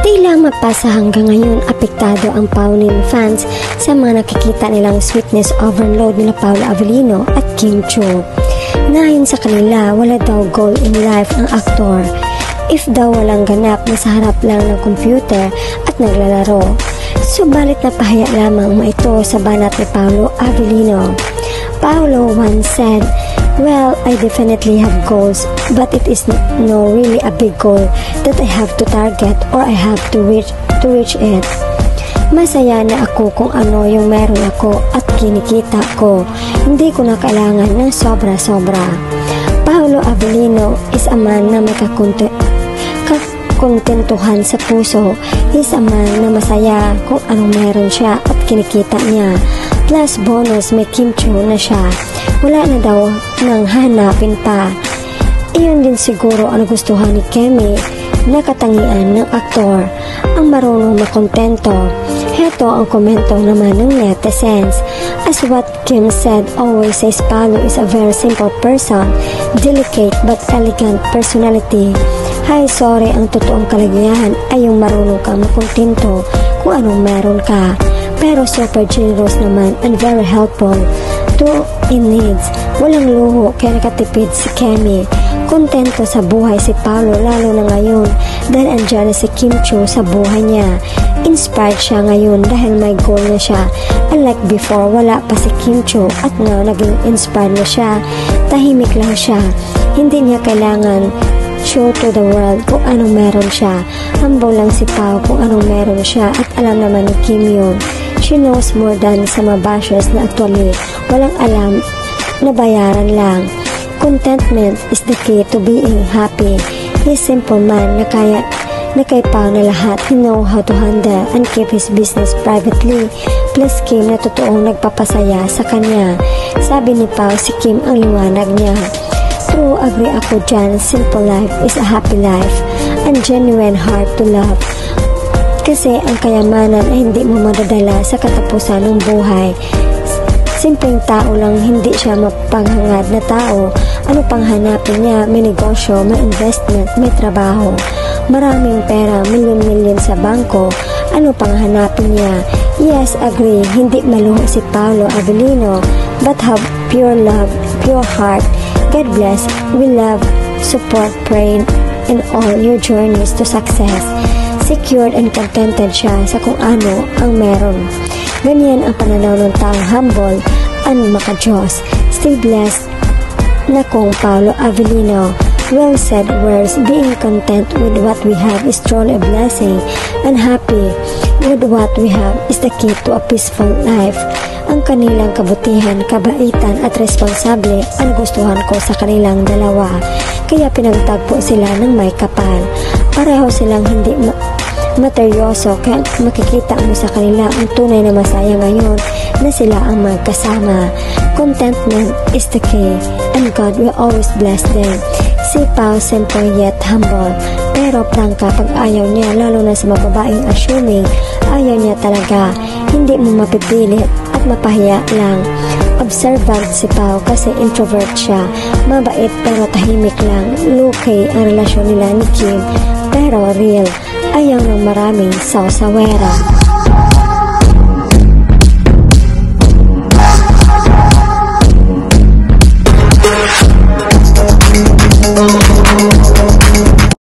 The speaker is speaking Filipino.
Tila mapasa hanggang ngayon apektado ang Pauline fans sa mga nakikita nilang sweetness overload nila Paolo Avellino at Kim Chiu. Ngayon sa kanila, wala daw goal in life ang aktor. If daw walang ganap na sa harap lang ng computer at naglalaro. Subalit napahiya lamang mo ito sa banat ni Paolo Avellino. Paolo once said, "Well, I definitely have goals, but it is no really a big goal that I have to target or I have to reach it. Masaya na ako kung ano yung meron ako at kinikita ko. Hindi ko na kailangan ng sobra-sobra." Paolo Avellino is a man na may kakontentuhan sa puso. He's a man na masaya kung anong meron siya at kinikita niya. Plus bonus, may Kim Chiu na siya. Wala na daw nang hanapin pa. Iyon din siguro ang gustuhan ni Kemi na katangian ng aktor, ang marunong makontento. Heto ang komento naman ng netizens. As what Kim said, always says Paolo is a very simple person, delicate but elegant personality. Hi, sorry, ang totoong kaligayahan ay yung marunong kang makontento kung anong meron ka. Pero super generous naman and very helpful to in needs. Walang luho kaya nakatipid si Kemi. Kontento sa buhay si Paolo lalo na ngayon dahil andyan na si Kim Chiu sa buhay niya. Inspired siya ngayon dahil may goal na siya. Unlike before, wala pa si Kim Chiu at now naging inspired na siya. Tahimik lang siya. Hindi niya kailangan show to the world kung anong meron siya. Humble lang si Pao kung anong meron siya at alam naman ni Kim yun. She knows more than sa mga bashers na actually walang alam na bayaran lang. Contentment is the key to being happy. He's simple man na kay Pao na lahat. He know how to handle and keep his business privately. Plus Kim na totoong nagpapasaya sa kanya. Sabi ni Pao, si Kim ang liwanag niya. True, agree ako dyan. Simple life is a happy life and genuine heart to love. Kasi ang kayamanan ay hindi mo madadala sa katapusan ng buhay. Simpleng tao lang, hindi siya mapanghangad na tao. Ano pang hanapin niya? May negosyo, may investment, may trabaho. Maraming pera, milyon-milyon sa bangko. Ano pang hanapin niya? Yes, agree, hindi maluho si Paolo Avellino, but have pure love, pure heart. God bless, we love, support, pray in all your journeys to success. Secured and contented siya sa kung ano ang meron. Ganyan ang pananaw ng taong humble and makajos. Still blessed na kung Paolo Avellino. Well said words. Being content with what we have is truly a blessing, and happy with what we have is the key to a peaceful life. Ang kanilang kabutihan, kabaitan at responsable ang gustuhan ko sa kanilang dalawa. Kaya pinagtagpo sila ng may kapal. Pareho silang hindi materyoso kaya makikita mo sa kanila ang tunay na masaya ngayon na sila ang magkasama. Contentment is the key and God will always bless them. Si Pao simple yet humble pero prangka pag ayaw niya, lalo na sa mga babaeng assuming ayaw niya talaga. Hindi mo mapipilit at mapahiya lang. Observant si Pao kasi introvert siya. Mabait pero tahimik lang. Low-key ang relasyon nila ni Kim pero real. Ayaw ng maraming sawsawera.